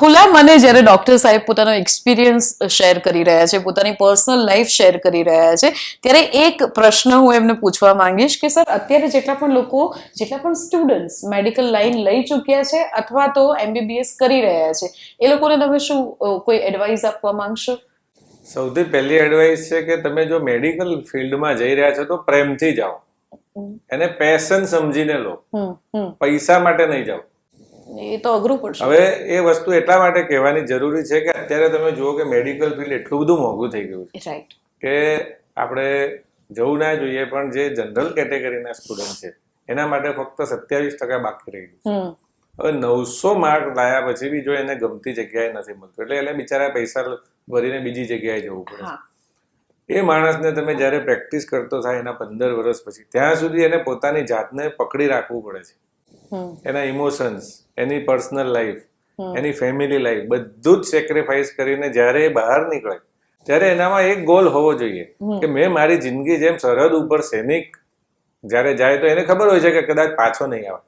ખુલ્લા મને જ્યારે ડોક્ટર સાહેબ પોતાનો એક્સપિરિયન્સ શેર કરી રહ્યા છે, પોતાની પર્સનલ લાઈફ શેર કરી રહ્યા છે, ત્યારે એક પ્રશ્ન હું એમને પૂછવા માંગીશ કે સર, અત્યારે જેટલા પણ સ્ટુડન્ટ્સ મેડિકલ લાઈન લઈ ચૂક્યા છે અથવા તો MBBS કરી રહ્યા છે, એ લોકોને તમે શું કોઈ એડવાઇસ આપવા માંગશો? સૌથી પહેલી એડવાઇસ છે કે તમે જો મેડિકલ ફિલ્ડમાં જઈ રહ્યા છો તો પ્રેમથી જાઓ, એને પેશન સમજીને લો, પૈસા માટે નહીં જાઓ. એ તો અઘરું પડશે. હવે એ વસ્તુ એટલા માટે કહેવાની જરૂરી છે કે અત્યારે તમે જુઓ કે મેડિકલ ફિલ્ડ એટલું બધું મોંઘું થઈ ગયું છે કે આપણે જવું ના જોઈએ, પણ જે જનરલ કેટેગરીના સ્ટુડન્ટ છે એના માટે ફક્ત 27% બાકી રહી ગયું છે. હવે 900 માર્ક લાયા પછી બી જો એને ગમતી જગ્યાએ નથી મળતું, એટલે એને બિચારા પૈસા ભરીને બીજી જગ્યાએ જવું પડે. એ માણસને તમે જયારે પ્રેક્ટિસ કરતો થાય એના 15 વર્ષ પછી, ત્યાં સુધી એને પોતાની જાતને પકડી રાખવું પડે છે. એના ઇમોશન્સ, એની પર્સનલ લાઈફ, એની ફેમિલી લાઈફ બધું જ સેક્રિફાઈસ કરીને જયારે એ બહાર નીકળે ત્યારે એનામાં એક ગોલ હોવો જોઈએ કે મેં મારી જિંદગી જેમ સરહદ ઉપર સૈનિક જયારે જાય તો એને ખબર હોય છે કે કદાચ પાછો નહીં આવે,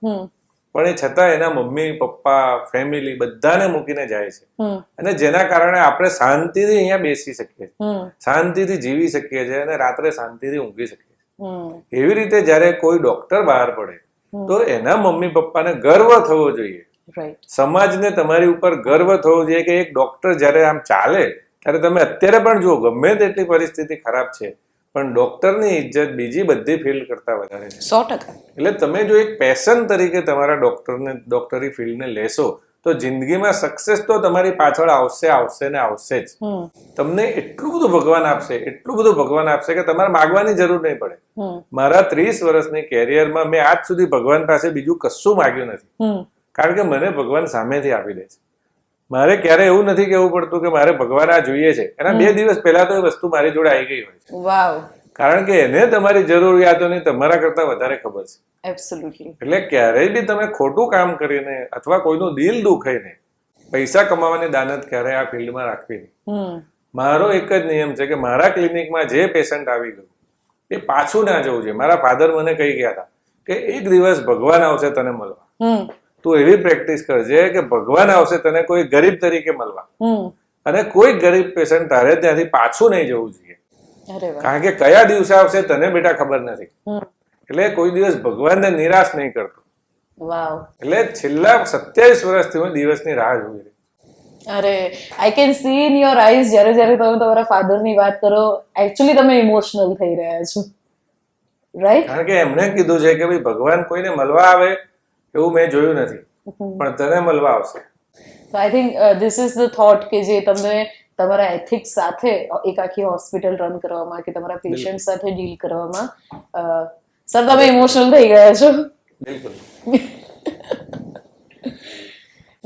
પણ એ છતાં એના મમ્મી પપ્પા ફેમિલી બધાને મૂકીને જાય છે, અને જેના કારણે આપણે શાંતિથી અહીંયા બેસી શકીએ છીએ, શાંતિથી જીવી શકીએ છીએ અને રાત્રે શાંતિથી ઊંઘી શકીએ છીએ. એવી રીતે જયારે કોઈ ડોક્ટર બહાર પડે તો એના મમ્મી પપ્પાને ગર્વ થવો જોઈએ, સમાજને તમારી ઉપર ગર્વ થવો જોઈએ કે એક ડોક્ટર જયારે આમ ચાલે ત્યારે તમે અત્યારે પણ જુઓ ગમે તેટલી પરિસ્થિતિ ખરાબ છે પણ ડોક્ટરની ઇજ્જત બીજી બધી ફિલ્ડ કરતા વધારે છે. 100%. એટલે તમે જો એક પેશન તરીકે તમારા ડોક્ટરી ફિલ્ડને લેશો તો જિંદગીમાં સક્સેસ તો તમારી પાછળ આવશે ને આવશે જ. તમને એટલું બધું ભગવાન આપશે કે તમારે માગવાની જરૂર નહીં પડે. મારા 30 વર્ષની કેરિયરમાં મેં આજ સુધી ભગવાન પાસે બીજું કશું માગ્યું નથી, કારણ કે મને ભગવાન સામેથી આપી દે છે. મારે ક્યારે એવું નથી કેવું પડતું કે મારે ભગવાન આ જોઈએ છે, એના 2 દિવસ પહેલા તો એ વસ્તુ મારી જોડે આવી ગઈ હોય છે. વાવ. કારણ કે એને તમારી જરૂરિયાતોની તમારા કરતા વધારે ખબર છે. એબ્સોલ્યુટલી. એટલે ક્યારેય બી તમે ખોટું કામ કરીને અથવા કોઈનું દિલ દુખાઈને પૈસા કમાવાની દાનત ક્યારેય આ ફિલ્ડમાં રાખવી નહીં. મારો એક જ નિયમ છે કે મારા ક્લિનિકમાં જે પેશન્ટ આવી ગયું એ પાછું ના જવું જોઈએ. મારા ફાધર મને કહી ગયા હતા કે એક દિવસ ભગવાન આવશે તને મળવા, તું એવી પ્રેક્ટિસ કરજે કે ભગવાન આવશે તને કોઈ ગરીબ તરીકે મળવા, અને કોઈ ગરીબ પેશન્ટ તારે ત્યાંથી પાછું નહીં જવું જોઈએ, કારણ કે કયા દિવસે આવશે તને બેટા ખબર નથી. એટલે કોઈ દિવસ ભગવાનને નિરાશ નહીં કરતો. એટલે છેલ્લા 27 વર્ષથી હું દિવસની રાહ જોઈ રહી. અરે, I can see in your eyes જ્યારે તમે તમારા ફાધરની વાત કરો, એકચ્યુઅલી તમે ઇમોશનલ થઈ રહ્યા છો, રાઈટ? કારણ કે એમણે કીધું છે કે ભાઈ ભગવાન કોઈને મળવા આવે એવું મેં જોયું નથી, પણ તને મળવા આવશે. તો I think this is the thought કે જે તમને તમારા એથિક્સ સાથે એક આખી હોસ્પિટલ રન કરવામાં કે તમારા પેશન્ટ સાથે ડીલ કરવામાં, સર તમે ઇમોશનલ થઈ ગયા છો. બિલકુલ.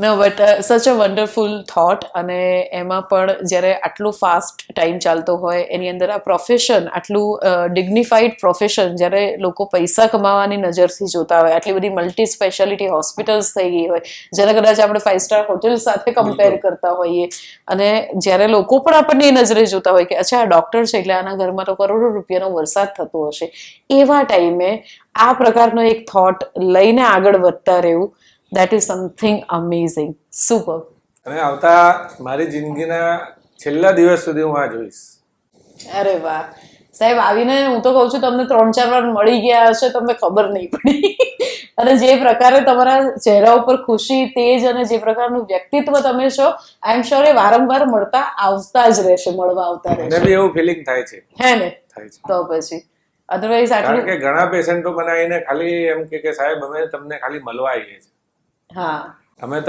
નો બટ સચ અ વન્ડરફુલ થોટ. અને એમાં પણ જ્યારે આટલું ફાસ્ટ ટાઈમ ચાલતો હોય એની અંદર આ પ્રોફેશન, આટલું ડિગ્નિફાઈડ પ્રોફેશન, જ્યારે લોકો પૈસા કમાવાની નજરથી જોતા હોય, આટલી બધી મલ્ટી સ્પેશિયાલિટી હોસ્પિટલ્સ થઈ ગઈ હોય, જેને કદાચ આપણે 5 સ્ટાર હોટેલ સાથે કમ્પેર કરતા હોઈએ, અને જ્યારે લોકો પણ આપણને એ નજરે જોતા હોય કે અચ્છા આ ડોક્ટર છે એટલે આના ઘરમાં તો કરોડો રૂપિયાનો વરસાદ થતો હશે, એવા ટાઈમે આ પ્રકારનો એક થોટ લઈને આગળ વધતા રહેવું, that is something amazing. Super. અને આવતા મારી જિંદગીના છેલ્લા દિવસ સુધી હું આ જોઈશ. અરે વાહ સાહેબ, આવીને હું તો કહું છું તમને 3-4 વાર મળી ગયા હશે, તમને ખબર નહીં પડી. અને જે પ્રકારે તમારા ચહેરા ઉપર ખુશી, તેજ અને જે પ્રકારનું વ્યક્તિત્વ તમે છો, આઈ એમ શ્યોર એ વારંવાર મળતા આવતા જ રહેશે, મળવા આવતા રહેશે. મને બી એવું ફિલિંગ થાય છે. હે ને? થાય છે. તો પછી અધરવાઇઝ આટલું, કારણ કે ઘણા પેશન્ટો મને આવીને ખાલી એમ કે સાહેબ અમે તમને ખાલી મળવા આવીએ છીએ.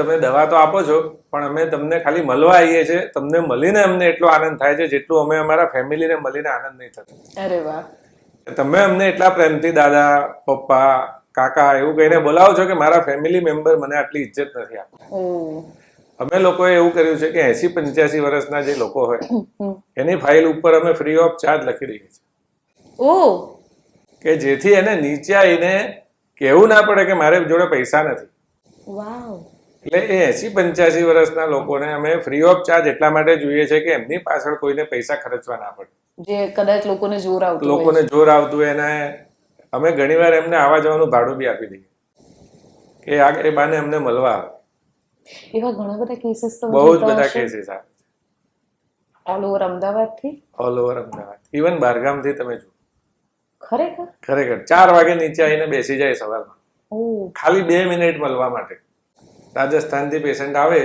તમે દવા તો આપો છો પણ અમે તમને ખાલી મળવા આવીએ છીએ, તમને મળીને અમને એટલો આનંદ થાય છે જેટલું અમે અમારા ફેમિલીને મળીને આનંદ નહીં થતો. અરે વાહ. તમે અમને એટલા પ્રેમથી દાદા, પપ્પા, કાકા એવું કહીને બોલાવો છો કે મારા ફેમિલી મેમ્બર મને આટલી ઇજ્જત નથી આપતા. અમે લોકોએ એવું કર્યું છે કે 80-85 વર્ષના જે લોકો હોય એની ફાઇલ ઉપર અમે ફ્રી ઓફ ચાર્જ લખી દઈએ છીએ, કે જેથી એને નીચે આવીને કહેવું ના પડે કે મારે જોડે પૈસા નથી. એટલે એ 80-85 વર્ષના લોકોને અમે ફ્રી ઓફ ચાર્જ એટલા માટે જોઈએ છે કે એમની પાછળ કોઈને પૈસા ખર્ચવા ના પડે, જે કદાચ લોકોને જોર આવતું હોય. એને અમે ઘણીવાર એમને આવવા જવાનું ભાડું બી આપી દઈએ કે એ બાને અમને મળવા આવે. એવા ઘણા બધા કેસીસ તો બહુ જ બધા કેસીસ આવે ઓલ ઓવર અમદાવાદથી, ઓલ ઓવર અમદાવાદ, ઇવન બહારગામથી તમે જુઓ. ખરેખર. ખરેખર 4 વાગે નીચે આવીને બેસી જાય સવારમાં, ઓહ, ખાલી 2 મિનિટ મળવા માટે. રાજસ્થાનથી પેશન્ટ આવે,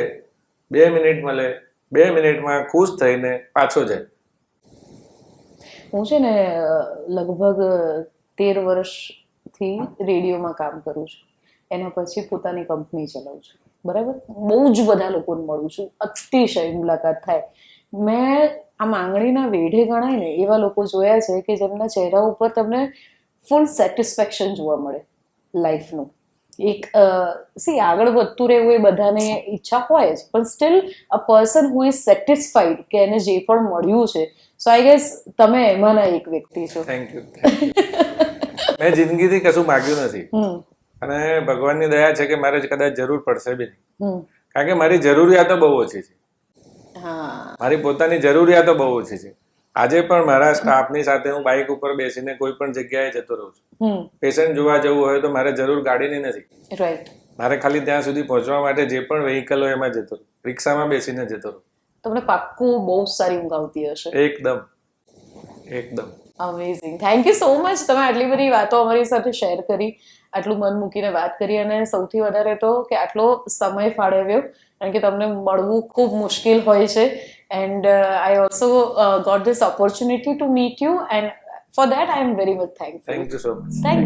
2 મિનિટ મળે, 2 મિનિટમાં ખુશ થઈને પાછો જાય. હું છે ને લગભગ 13 વર્ષથી રેડિયોમાં કામ કરું છું. એના પછી પોતાની કંપની ચલાવું છું, બરાબર. બહુ જ બધા લોકોને મળું છું, અતિશય મુલાકાત થાય. મેં આ માંગણીના વેઢે ગણાય ને એવા લોકો જોયા છે કે જેમના ચહેરા ઉપર તમને ફૂલ સેટિસ્ફેક્શન જોવા મળે લાઈફનું. એક આગળ વધતું રહેવું એ બધાને ઈચ્છા હોય જ, પણ steel a person who is satisfied કે એને જે પણ મળ્યું છે. સો આઈ ગેસ તમે એમાંના એક વ્યક્તિ છો. Thank you. મેં જિંદગીથી કશું માગ્યું નથી, અને ભગવાનની દયા છે કે મારે કદાચ જરૂર પડશે બી નહીં, કારણ કે મારી જરૂરિયાતો બહુ ઓછી છે. મારી પોતાની જરૂરિયાતો બહુ ઓછી છે. આજે પણ મારા સ્ટાફની સાથે હું બાઇક ઉપર બેસીને કોઈ પણ જગ્યાએ જતો રહું છું. પેશન્ટ જોવા જવું હોય તો મારે જરૂર ગાડીની નથી, રાઈટ. મારે ખાલી ત્યાં સુધી પહોંચવા માટે જે પણ વ્હીકલ હોય એમાં જતો રહું, રિક્ષામાં બેસીને જતો રહું. તમને પાક્કું બહુ સારી ઊંઘ આવતી હશે. એકદમ એકદમ. Amazing. Thank you so much. તમે આટલી બધી વાતો અમારી સાથે શેર કરી, આટલું મન મૂકીને વાત કરી, અને સૌથી વધારે તો કે આટલો સમય ફાળવ્યો, કારણ કે તમને મળવું ખૂબ મુશ્કેલ હોય છે. And I also got this opportunity to meet you, and for that I am very much thankful. Thank you so much. Thank